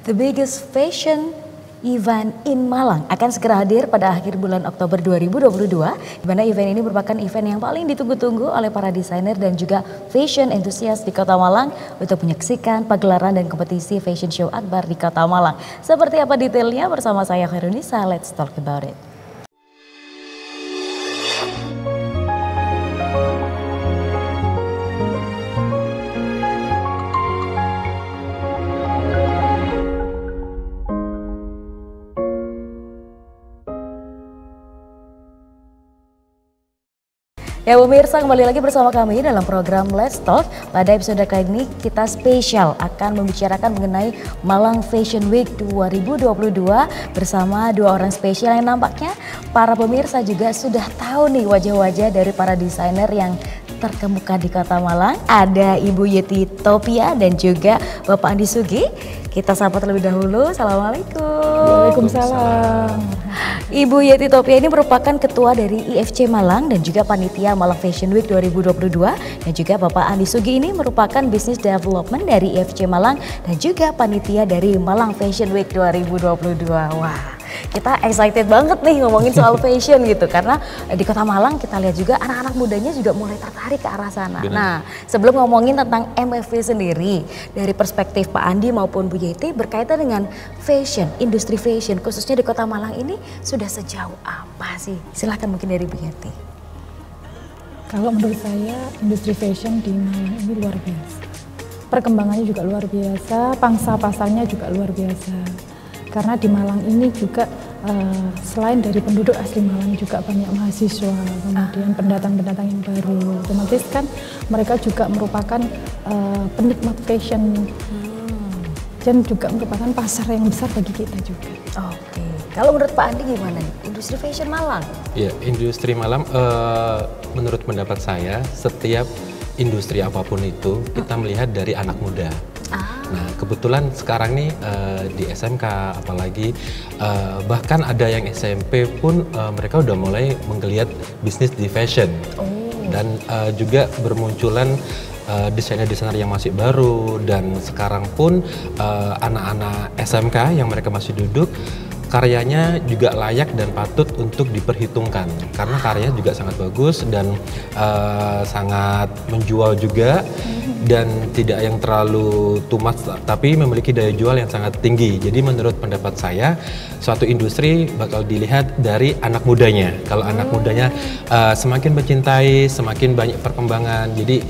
The biggest fashion event in Malang akan segera hadir pada akhir bulan Oktober 2022, di mana event ini merupakan event yang paling ditunggu-tunggu oleh para desainer dan juga fashion enthusiast di Kota Malang untuk menyaksikan pagelaran dan kompetisi fashion show akbar di Kota Malang. Seperti apa detailnya bersama saya Khairunisa, let's talk about it. Ya pemirsa, kembali lagi bersama kami dalam program Let's Talk. Pada episode kali ini kita spesial akan membicarakan mengenai Malang Fashion Week 2022 bersama dua orang spesial yang nampaknya para pemirsa juga sudah tahu nih wajah-wajah dari para desainer yang terkemuka di Kota Malang. Ada Ibu Yeti Topia dan juga Bapak Andi Sugi. Kita sapa terlebih dahulu. Assalamualaikum. Waalaikumsalam. Ibu Yeti Topia ini merupakan ketua dari IFC Malang dan juga panitia Malang Fashion Week 2022. Dan juga Bapak Andi Sugi ini merupakan Business Development dari IFC Malang dan juga panitia dari Malang Fashion Week 2022. Wah, kita excited banget nih ngomongin soal fashion gitu, karena di Kota Malang kita lihat juga anak-anak mudanya juga mulai tertarik ke arah sana. Benar. Nah, sebelum ngomongin tentang MFV sendiri, dari perspektif Pak Andi maupun Bu Yeti berkaitan dengan fashion, industri fashion khususnya di Kota Malang ini sudah sejauh apa sih? Silahkan mungkin dari Bu Yeti. Kalau menurut saya industri fashion di Malang ini luar biasa. Perkembangannya juga luar biasa, pangsa pasarnya juga luar biasa. Karena di Malang ini juga selain dari penduduk asli Malang juga banyak mahasiswa, kemudian pendatang-pendatang yang baru. Otomatis kan mereka juga merupakan penikmat fashion dan juga merupakan pasar yang besar bagi kita juga. Oke, kalau menurut Pak Andi gimana nih industri fashion Malang? Ya, industri Malang menurut pendapat saya setiap industri apapun itu kita melihat dari anak muda. Nah, kebetulan sekarang nih di SMK apalagi bahkan ada yang SMP pun mereka udah mulai menggeliat bisnis di fashion. Dan juga bermunculan desainer-desainer yang masih baru, dan sekarang pun anak-anak SMK yang mereka masih duduk karyanya juga layak dan patut untuk diperhitungkan karena karyanya juga sangat bagus dan sangat menjual juga dan tidak yang terlalu too much tapi memiliki daya jual yang sangat tinggi. Jadi menurut pendapat saya suatu industri bakal dilihat dari anak mudanya. Kalau anak mudanya semakin mencintai, semakin banyak perkembangan, jadi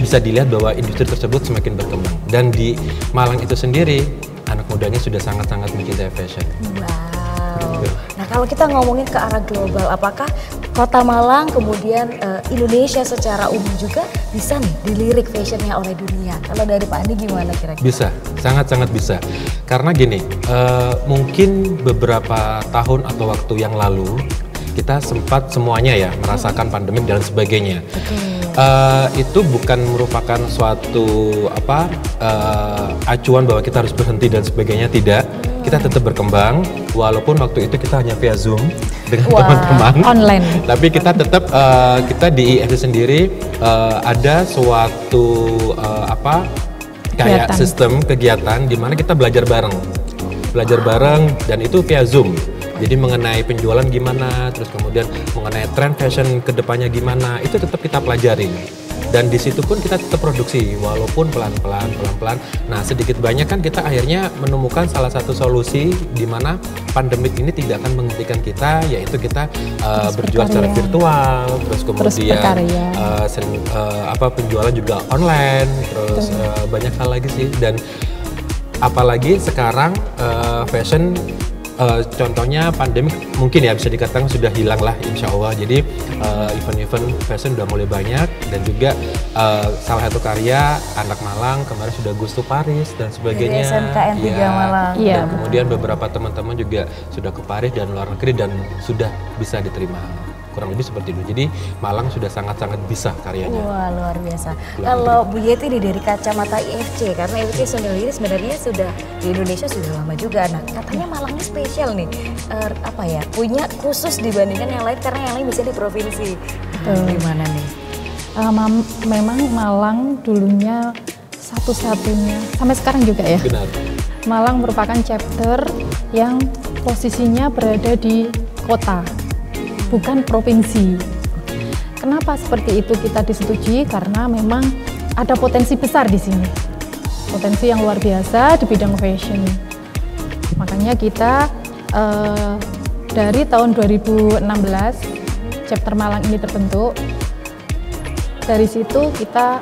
bisa dilihat bahwa industri tersebut semakin berkembang. Dan di Malang itu sendiri anak mudanya sudah sangat-sangat mencintai fashion. Wow. Nah, kalau kita ngomongin ke arah global, apakah Kota Malang kemudian Indonesia secara umum juga bisa nih dilirik fashionnya oleh dunia? Kalau dari Pak Andi gimana kira-kira? Bisa, sangat-sangat bisa. Karena gini, mungkin beberapa tahun atau waktu yang lalu kita sempat semuanya ya merasakan pandemik dan sebagainya. Itu bukan merupakan suatu acuan bahwa kita harus berhenti dan sebagainya, tidak. Kita tetap berkembang walaupun waktu itu kita hanya via Zoom dengan teman-teman online. Tapi kita tetap kita di IFC sendiri ada suatu kayak sistem kegiatan di mana kita belajar bareng dan itu via Zoom. Jadi mengenai penjualan gimana, terus kemudian mengenai tren fashion kedepannya gimana, itu tetap kita pelajarin. Dan di situ pun kita tetap produksi, walaupun pelan-pelan. Nah, sedikit banyak kan kita akhirnya menemukan salah satu solusi di mana pandemik ini tidak akan menghentikan kita, yaitu kita berjual secara virtual, terus kemudian penjualan juga online, terus banyak hal lagi sih. Dan apalagi sekarang fashion contohnya pandemik mungkin ya bisa dikatakan sudah hilang lah insya Allah. Jadi event-event fashion udah mulai banyak dan juga salah satu karya anak Malang kemarin sudah goes to Paris dan sebagainya. Dari SMKN 3 Malang. Dan kemudian beberapa teman-teman juga sudah ke Paris dan luar negeri dan sudah bisa diterima. Kurang lebih seperti itu. Jadi Malang sudah sangat-sangat bisa karyanya. Wah, luar biasa. Kalau Bu Yeti nih dari kacamata IFC, karena IFC sendiri sebenarnya sudah di Indonesia sudah lama juga. Nah, katanya Malang ini spesial nih, punya khusus dibandingkan yang lain karena yang lain bisa di provinsi. Gimana nih? Memang Malang dulunya satu-satunya sampai sekarang juga ya. Benar. Malang merupakan chapter yang posisinya berada di kota, bukan provinsi. Kenapa seperti itu kita disetujui? Karena memang ada potensi besar di sini, potensi yang luar biasa di bidang fashion. Makanya kita dari tahun 2016 chapter Malang ini terbentuk. Dari situ kita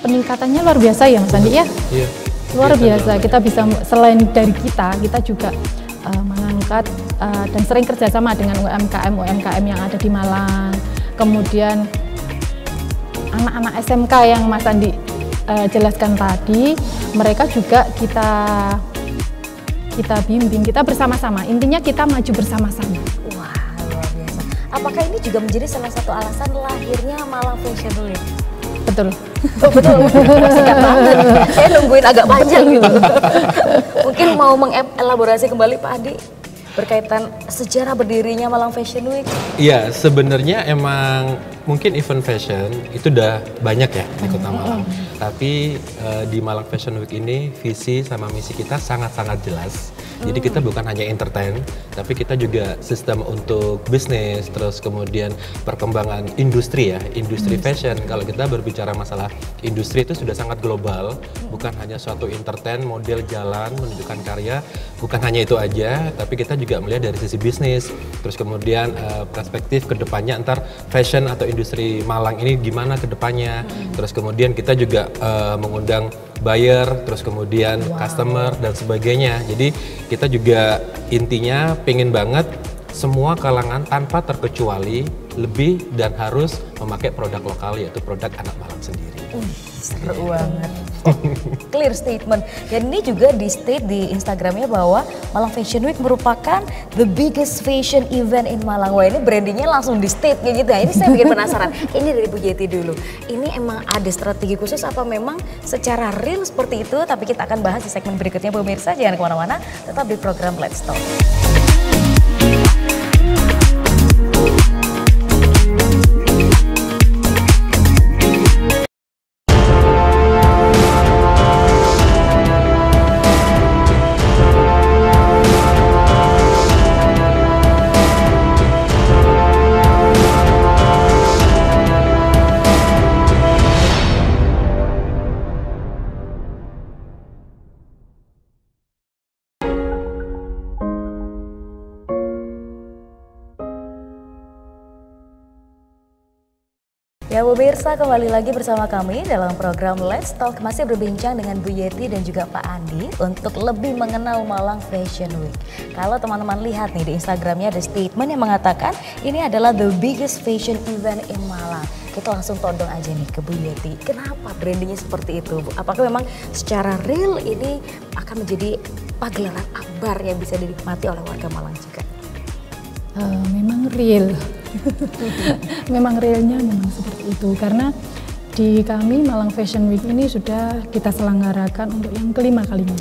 peningkatannya luar biasa ya Mas Andi ya? Iya. Luar biasa, kita bisa selain dari kita juga mengangkat dan sering kerjasama dengan UMKM yang ada di Malang. Kemudian anak-anak SMK yang Mas Andi jelaskan tadi, mereka juga kita bimbing, kita bersama-sama. Intinya kita maju bersama-sama. Wah, luar biasa. Apakah ini juga menjadi salah satu alasan lahirnya Malang Fashion Week? Betul. Oh, betul. Singkat banget. Saya nungguin agak panjang gitu. Mungkin mau mengelaborasi kembali Pak Adi berkaitan sejarah berdirinya Malang Fashion Week. Iya, sebenarnya emang mungkin event fashion itu udah banyak ya di Kota Malang. Tapi di Malang Fashion Week ini visi sama misi kita sangat-sangat jelas. Jadi kita bukan hanya entertain, tapi kita juga sistem untuk bisnis, terus kemudian perkembangan industri ya, industri fashion. Kalau kita berbicara masalah industri itu sudah sangat global, bukan hanya suatu entertain, model jalan, menunjukkan karya, bukan hanya itu aja, tapi kita juga melihat dari sisi bisnis, terus kemudian perspektif ke depannya antar fashion atau industri Malang ini gimana ke depannya, terus kemudian kita juga mengundang buyer, terus kemudian customer dan sebagainya. Jadi kita juga intinya pengen banget semua kalangan tanpa terkecuali lebih dan harus memakai produk lokal yaitu produk anak Malang sendiri. Seru banget. Clear statement. Dan ini juga di state di Instagramnya bahwa Malang Fashion Week merupakan the biggest fashion event in Malang. Wah, ini brandingnya langsung di state kayak gitu ya. Ini saya bikin penasaran. Kayaknya dari Bu Yeti dulu. Ini emang ada strategi khusus apa memang secara real seperti itu? Tapi kita akan bahas di segmen berikutnya pemirsa. Jangan kemana-mana, tetap di program Let's Talk. Ya pemirsa, kembali lagi bersama kami dalam program Let's Talk, masih berbincang dengan Bu Yeti dan juga Pak Andi untuk lebih mengenal Malang Fashion Week. Kalau teman-teman lihat nih di Instagramnya ada statement yang mengatakan ini adalah the biggest fashion event in Malang. Kita langsung todong aja nih ke Bu Yeti. Kenapa brandingnya seperti itu, Bu? Apakah memang secara real ini akan menjadi pagelaran akbar yang bisa dinikmati oleh warga Malang juga? Memang real. Memang realnya memang seperti itu, karena di kami Malang Fashion Week ini sudah kita selenggarakan untuk yang kelima kalinya.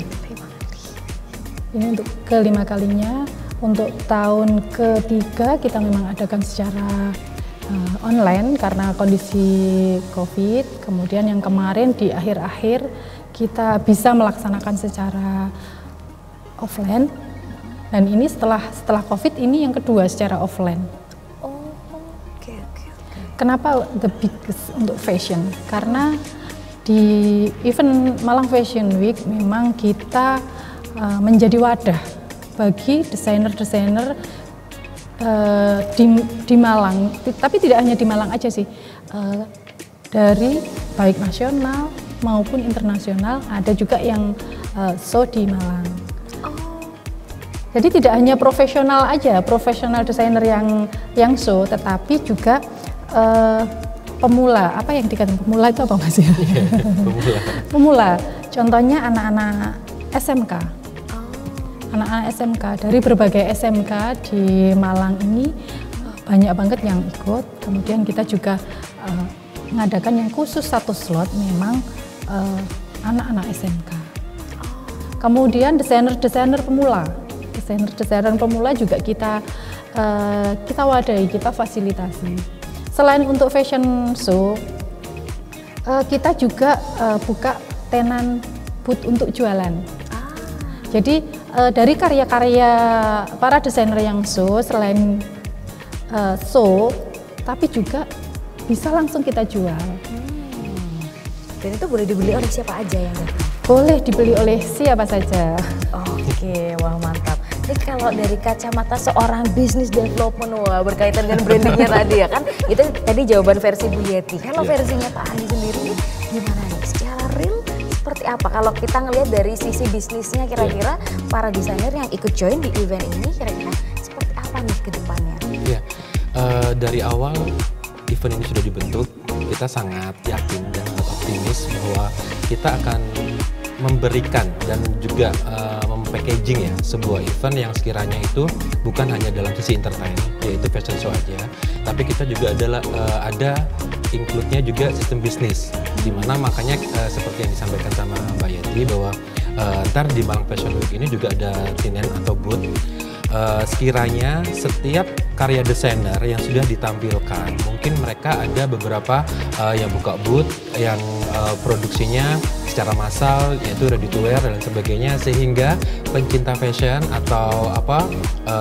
Ini untuk kelima kalinya. Untuk tahun ketiga kita memang adakan secara online karena kondisi COVID. Kemudian yang kemarin di akhir-akhir kita bisa melaksanakan secara offline. Dan ini setelah COVID ini yang kedua secara offline. Kenapa the biggest untuk fashion? Karena di event Malang Fashion Week memang kita menjadi wadah bagi desainer-desainer di Malang. Tapi tidak hanya di Malang aja sih, dari baik nasional maupun internasional, ada juga yang show di Malang. Jadi tidak hanya profesional aja, profesional desainer yang show, tetapi juga pemula. Apa yang dikatakan pemula itu apa Mas? Pemula. Pemula. Contohnya anak-anak SMK. Anak-anak SMK dari berbagai SMK di Malang ini banyak banget yang ikut. Kemudian kita juga mengadakan yang khusus satu slot memang anak-anak SMK. Kemudian desainer pemula. Desainer pemula juga kita wadahi, kita fasilitasi. Selain untuk fashion show, kita juga buka tenan booth untuk jualan. Jadi dari karya-karya para desainer yang show, selain show, tapi juga bisa langsung kita jual. Dan itu boleh dibeli oleh siapa aja yang datang? Boleh dibeli oleh siapa saja. Oke, wah mantap. Ini kalau dari kacamata seorang business development, wah berkaitan dengan brandingnya tadi ya kan, itu tadi jawaban versi Bu Yeti. Kalau versinya Pak Andi sendiri ini gimana nih? Secara real seperti apa? Kalau kita ngelihat dari sisi bisnisnya kira-kira para desainer yang ikut join di event ini kira-kira seperti apa nih ke depannya? Iya, dari awal event ini sudah dibentuk, kita sangat yakin dan sangat optimis bahwa kita akan memberikan dan juga packaging ya sebuah event yang sekiranya itu bukan hanya dalam sisi entertain yaitu fashion show aja, tapi kita juga ada include-nya juga sistem bisnis, dimana makanya seperti yang disampaikan sama Mbak Yeti bahwa ntar di Malang Fashion Week ini juga ada tinen atau booth. Sekiranya setiap karya desainer yang sudah ditampilkan, mungkin mereka ada beberapa yang buka booth yang produksinya secara massal yaitu ready to wear dan sebagainya, sehingga pencinta fashion atau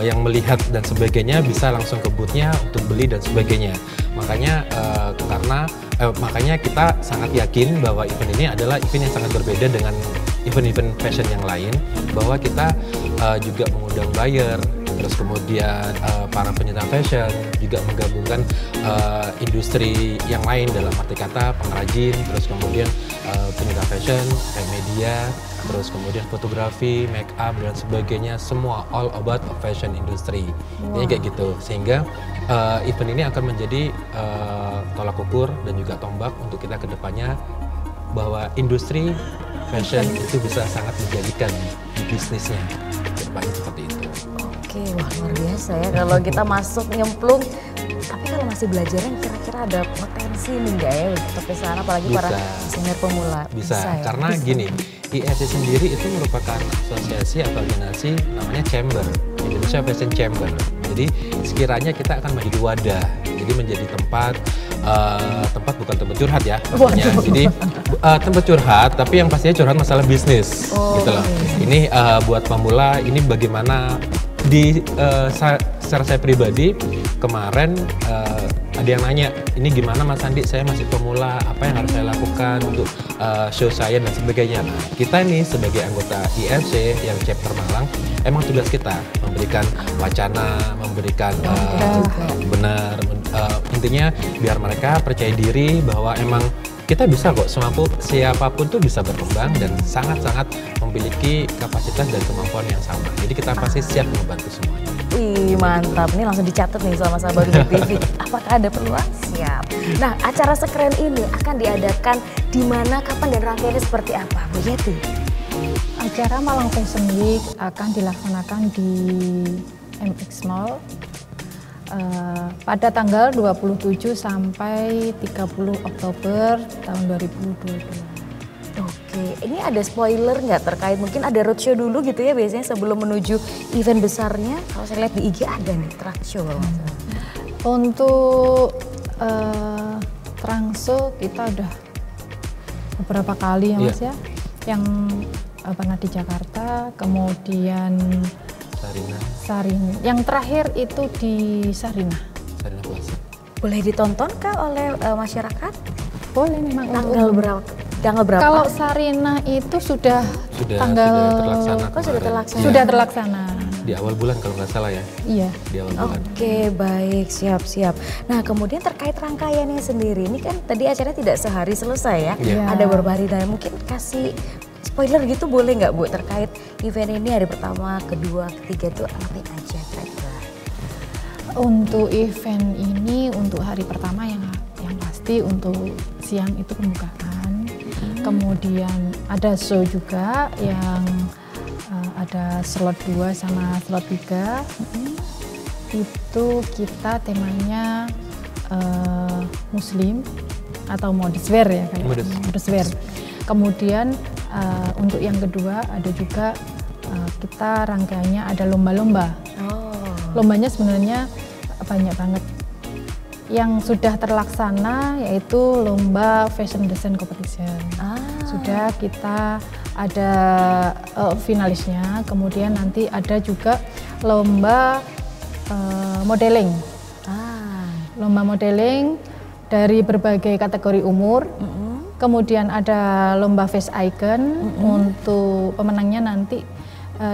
yang melihat dan sebagainya bisa langsung ke boothnya untuk beli dan sebagainya. Makanya makanya kita sangat yakin bahwa event ini adalah event yang sangat berbeda dengan event-event fashion yang lain, bahwa kita juga mengundang buyer, terus kemudian para pencinta fashion juga menggabungkan industri yang lain dalam arti kata pengrajin, terus kemudian pencinta fashion, kayak media, terus kemudian fotografi, make up dan sebagainya, semua all about fashion industry. Ini kayak gitu, sehingga event ini akan menjadi tolak ukur dan juga tombak untuk kita ke depannya bahwa industri fashion itu bisa sangat menjadikan bisnisnya ke depannya seperti itu. Oke, wah luar biasa ya kalau kita masuk nyemplung. Tapi kalau masih belajarnya kira-kira ada potensi nih nggak ya untuk ke sana, apalagi para desainer pemula? Bisa ya? Karena bisa. Gini, IFC sendiri itu merupakan asosiasi atau organisasi namanya Chamber, Indonesia Fashion Chamber. Jadi sekiranya kita akan menjadi wadah, jadi menjadi tempat bukan tempat curhat ya maksudnya. Jadi tempat curhat, tapi yang pastinya curhat masalah bisnis, gitu loh. Ini buat pemula, ini bagaimana secara saya pribadi kemarin ada yang nanya, ini gimana Mas Andi, saya masih pemula, apa yang harus saya lakukan untuk show saya dan sebagainya. Nah, kita nih sebagai anggota IFC yang chapter Malang, emang tugas kita memberikan wacana, memberikan benar, intinya biar mereka percaya diri bahwa emang kita bisa kok, siapapun tuh bisa berkembang dan sangat-sangat memiliki kapasitas dan kemampuan yang sama. Jadi kita pasti siap membantu semuanya. Wih mantap, ini langsung dicatat nih sama sahabat Ubud TV. Apakah ada peluang? Siap. Nah, acara sekeren ini akan diadakan di mana, kapan, dan rangkaiannya seperti apa, Bu Yeti? Acara Malang Fashion Week akan dilaksanakan di MX Mall pada tanggal 27 sampai 30 Oktober tahun 2022. Oke, ini ada spoiler nggak terkait, mungkin ada roadshow dulu gitu ya biasanya sebelum menuju event besarnya? Kalau saya lihat di IG ada nih, roadshow kalau nggak salah. Untuk Trangso kita udah beberapa kali ya Mas ya, yang pernah di Jakarta, kemudian Sarinah. Yang terakhir itu di Sarinah Plaza. Boleh ditonton kah oleh masyarakat? Boleh memang. Tanggal berapa? Kalau Sarinah itu sudah terlaksana. Sudah terlaksana. Di awal bulan kalau nggak salah ya. Iya. Di awal bulan. Oke, baik, siap. Nah, kemudian terkait rangkaiannya sendiri, ini kan tadi acaranya tidak sehari selesai ya. Iya. Ada beberapa hari, dan mungkin kasih spoiler gitu boleh nggak Bu terkait event ini, hari pertama, kedua, ketiga tuh apa aja kira-kira? Untuk event ini, untuk hari pertama yang pasti untuk siang itu pembukaan, kemudian ada show juga yang ada slot 2 sama slot 3. Itu kita temanya muslim atau modest wear ya, modest wear. Kemudian untuk yang kedua ada juga kita rangkaiannya ada lomba-lomba. Lombanya sebenarnya banyak banget. Yang sudah terlaksana yaitu lomba fashion design competition. Sudah kita ada finalisnya, kemudian nanti ada juga lomba modeling. Lomba modeling dari berbagai kategori umur. Kemudian ada lomba face icon, untuk pemenangnya nanti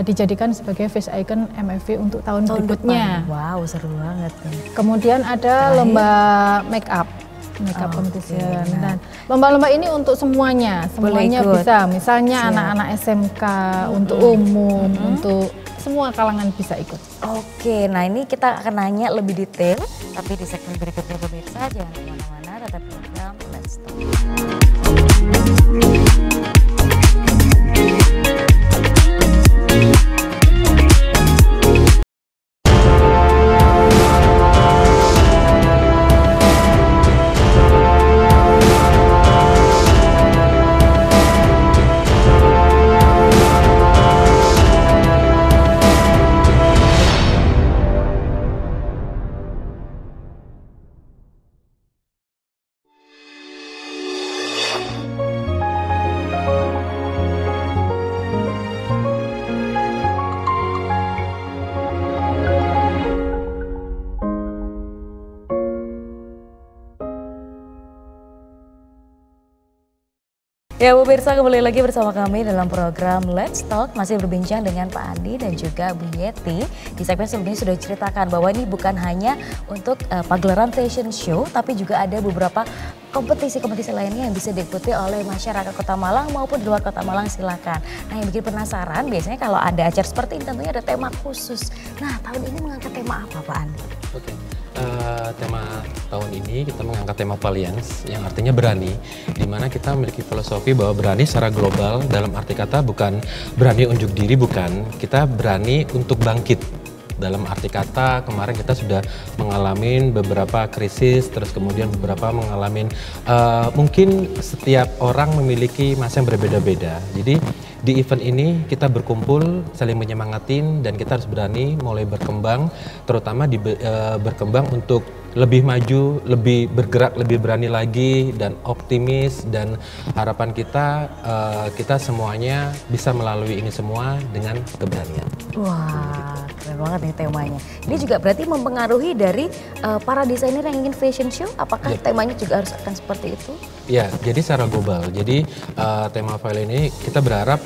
dijadikan sebagai face icon MFV untuk tahun berikutnya. Wow, seru banget nih. Kemudian ada lomba make up competition. Dan lomba-lomba ini untuk semuanya bisa. Misalnya anak-anak SMK, untuk umum, untuk semua kalangan bisa ikut. Oke, nah ini kita akan nanya lebih detail, tapi di segmen berikutnya pemirsa, jangan kemana-mana, tetap program Let's Talk. Ya pemirsa, kembali lagi bersama kami dalam program Let's Talk, masih berbincang dengan Pak Andi dan juga Bu Yeti. Di segmen sebelumnya sudah diceritakan bahwa ini bukan hanya untuk pagelaran fashion show, tapi juga ada beberapa kompetisi-kompetisi lainnya yang bisa diikuti oleh masyarakat Kota Malang maupun di luar Kota Malang, silakan. Nah, yang bikin penasaran biasanya kalau ada acara seperti ini tentunya ada tema khusus. Nah, tahun ini mengangkat tema apa Pak Andi? Oke. Tema tahun ini kita mengangkat tema Valiance, yang artinya berani, di mana kita memiliki filosofi bahwa berani secara global dalam arti kata bukan berani unjuk diri, bukan, kita berani untuk bangkit. Dalam arti kata kemarin kita sudah mengalami beberapa krisis, terus kemudian beberapa mengalami mungkin setiap orang memiliki masa yang berbeda-beda. Jadi di event ini kita berkumpul, saling menyemangatin, dan kita harus berani mulai berkembang, terutama berkembang untuk lebih maju, lebih bergerak, lebih berani lagi, dan optimis, dan harapan kita kita semuanya bisa melalui ini semua dengan keberanian. Wah, keren banget nih temanya. Ini juga berarti mempengaruhi dari para desainer yang ingin fashion show, apakah temanya juga harus akan seperti itu? Ya, jadi secara global. Jadi tema file ini kita berharap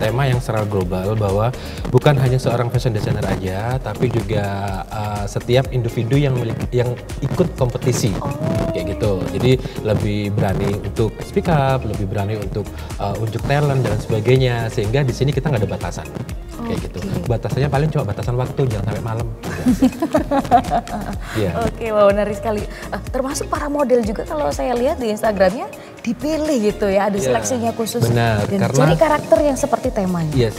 tema yang secara global, bahwa bukan hanya seorang fashion designer aja, tapi juga setiap individu yang ikut kompetisi, kayak gitu. Jadi lebih berani untuk speak up, lebih berani untuk unjuk talent dan sebagainya, sehingga di sini kita nggak ada batasan, kayak gitu. Batasannya paling cuma batasan waktu, jangan sampai malam. Oke, wah menarik sekali. Termasuk para model juga kalau saya lihat di Instagramnya dipilih gitu ya, ada seleksinya khusus. Benar, dan karena cari karakter yang seperti temanya. Yes,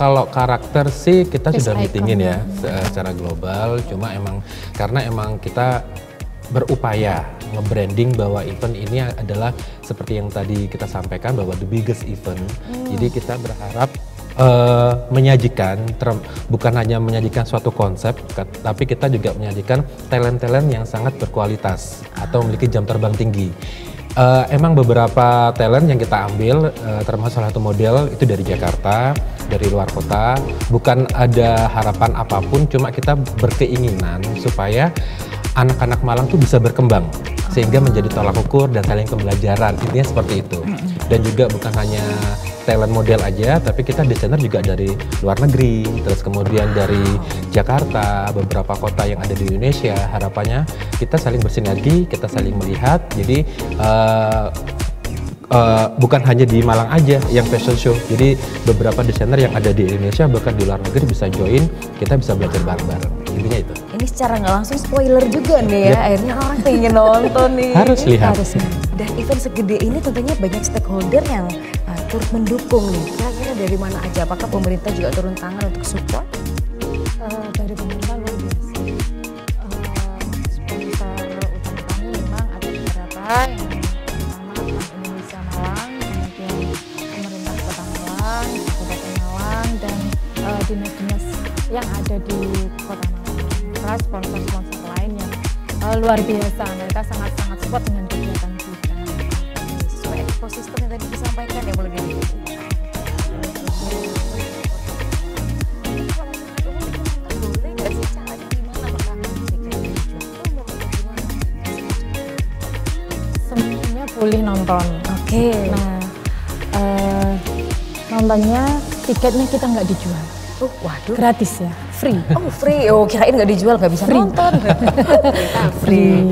kalau karakter sih kita sudah meetingin ya secara global. Cuma karena emang kita berupaya nge-branding bahwa event ini adalah seperti yang tadi kita sampaikan, bahwa the biggest event. Jadi kita berharap menyajikan, bukan hanya menyajikan suatu konsep, tapi kita juga menyajikan talent-talent yang sangat berkualitas atau memiliki jam terbang tinggi. Emang beberapa talent yang kita ambil, termasuk salah satu model itu dari Jakarta, dari luar kota. Bukan ada harapan apapun, cuma kita berkeinginan supaya anak-anak Malang tuh bisa berkembang, sehingga menjadi tolak ukur dan saling pembelajaran, intinya seperti itu. Dan juga bukan hanya talent model aja, tapi kita desainer juga dari luar negeri, terus kemudian dari Jakarta, beberapa kota yang ada di Indonesia. Harapannya kita saling bersinergi, kita saling melihat. Jadi bukan hanya di Malang aja yang fashion show, jadi beberapa desainer yang ada di Indonesia bahkan di luar negeri bisa join, kita bisa belajar bareng-bareng, intinya itu. Ini secara nggak langsung spoiler juga nih ya, akhirnya orang pengen nonton nih. Harus lihat. Dan event segede ini tentunya banyak stakeholder yang turut mendukung nih. Kira-kira dari mana aja? Apakah pemerintah juga turun tangan untuk support? Dari pemerintah luar biasa. Sponsor utama kami memang ada beberapa, yang pertama Bank Indonesia Malang, kemudian pemerintah Kota Malang, Kabupaten Malang, dan dinas-dinas yang ada di Kota Malang. Serta sponsor-sponsor lain yang luar biasa. Mereka sangat-sangat support dengan kegiatan kita. Sesuai ekosistem yang tadi disampaikan ya, boleh nonton. Oke. Nah, nontonnya tiketnya kita nggak dijual, Waduh. gratis ya, free. Oh free, oh kirain nggak dijual, nggak bisa nonton. Free.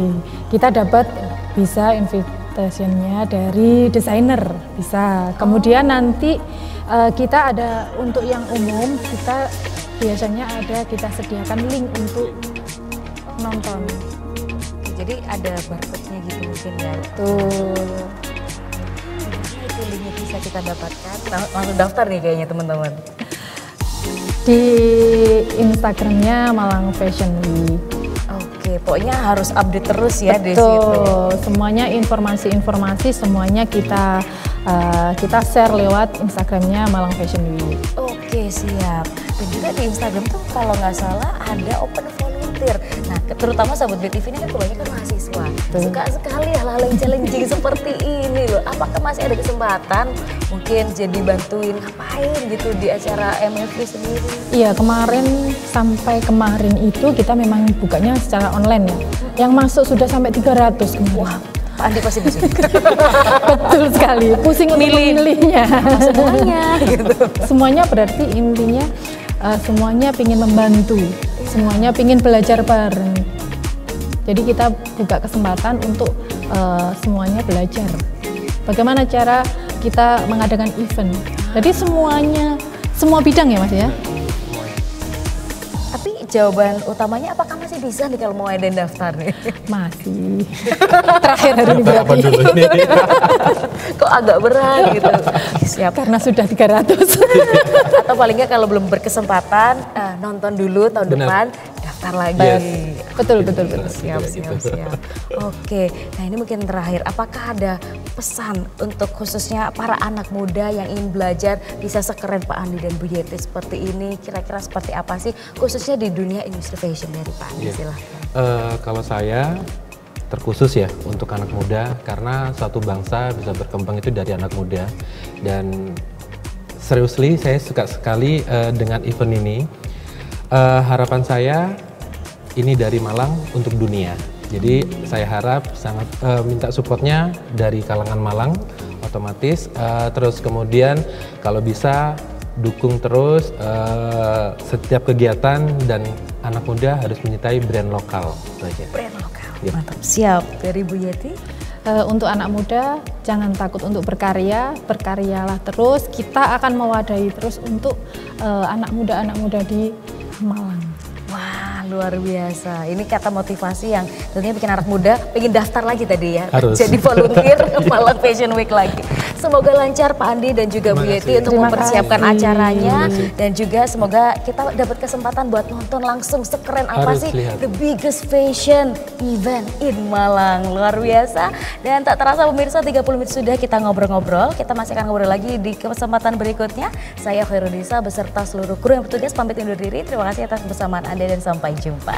Kita dapat bisa invitationnya dari desainer, bisa. Kemudian nanti kita ada untuk yang umum, kita biasanya kita sediakan link untuk nonton. Jadi ada barcode-nya gitu mungkin ya. Tuh. Itu linknya bisa kita dapatkan. Langsung daftar nih kayaknya teman-teman. Di Instagramnya Malang Fashion Week. Oke, pokoknya harus update terus ya di situ. Betul, semuanya informasi-informasi semuanya kita share lewat Instagramnya Malang Fashion Week. Oke, siap. Dan juga di Instagram tuh kalau nggak salah ada open volunteer. Nah, terutama sahabat BTV ini kan kebanyakan mahasiswa. Suka sekali hal-hal yang challenging seperti ini loh. Apakah masih ada kesempatan mungkin jadi bantuin ngapain gitu di acara MFV sendiri? Iya, sampai kemarin itu kita memang bukanya secara online ya. Yang masuk sudah sampai 300 kemarin. Wah, Pak Andi pasti bisa. Betul sekali, pusing untuk memilihnya. Semuanya gitu. Semuanya berarti intinya semuanya ingin membantu, semuanya ingin belajar bareng. Jadi kita buka kesempatan untuk semuanya belajar. Bagaimana cara kita mengadakan event. Jadi semua bidang ya Mas ya. Tapi jawaban utamanya apakah masih bisa nih kalau mau ada daftar nih? Masih. Terakhir hari ini Apa berarti. dulu ini? Kok agak berat gitu. Siap. Karena sudah 300. Atau paling nggak kalau belum berkesempatan nonton dulu tahun Benar. depan daftar lagi. Yes. Betul. Siap. Oke, nah ini mungkin terakhir. Apakah ada pesan untuk khususnya para anak muda yang ingin belajar bisa sekeren Pak Andi dan Bu Yeti seperti ini? Kira-kira seperti apa sih khususnya di dunia industri fashion dari Pak Andi? Silahkan. Kalau saya terkhusus ya untuk anak muda, karena suatu bangsa bisa berkembang itu dari anak muda. Dan seriously saya suka sekali dengan event ini. Harapan saya ini dari Malang untuk dunia. Jadi saya harap sangat minta supportnya dari kalangan Malang otomatis. Terus kemudian kalau bisa dukung terus setiap kegiatan, dan anak muda harus menyertai brand lokal. Itu aja. Brand lokal, Ya. mantap. Siap. Dari Bu Yeti? Untuk anak muda jangan takut untuk berkarya, berkaryalah terus. Kita akan mewadahi terus untuk anak muda di Malang. Wah, luar biasa. Ini kata motivasi yang tentunya bikin anak muda pengen daftar lagi tadi ya. Harus. Jadi volunteer Malang Fashion Week lagi. Semoga lancar Pak Andi dan juga Bu Yeti untuk Terima mempersiapkan kasih. acaranya. Dan juga semoga kita dapat kesempatan buat nonton langsung sekeren apa Harus sih lihat. the biggest fashion event in Malang. Luar biasa. Dan tak terasa pemirsa 30 menit sudah kita ngobrol-ngobrol. Kita masih akan ngobrol lagi di kesempatan berikutnya. Saya Khairunisa beserta seluruh kru yang bertugas pamit undur diri. Terima kasih atas kebersamaan Anda dan sampai jumpa.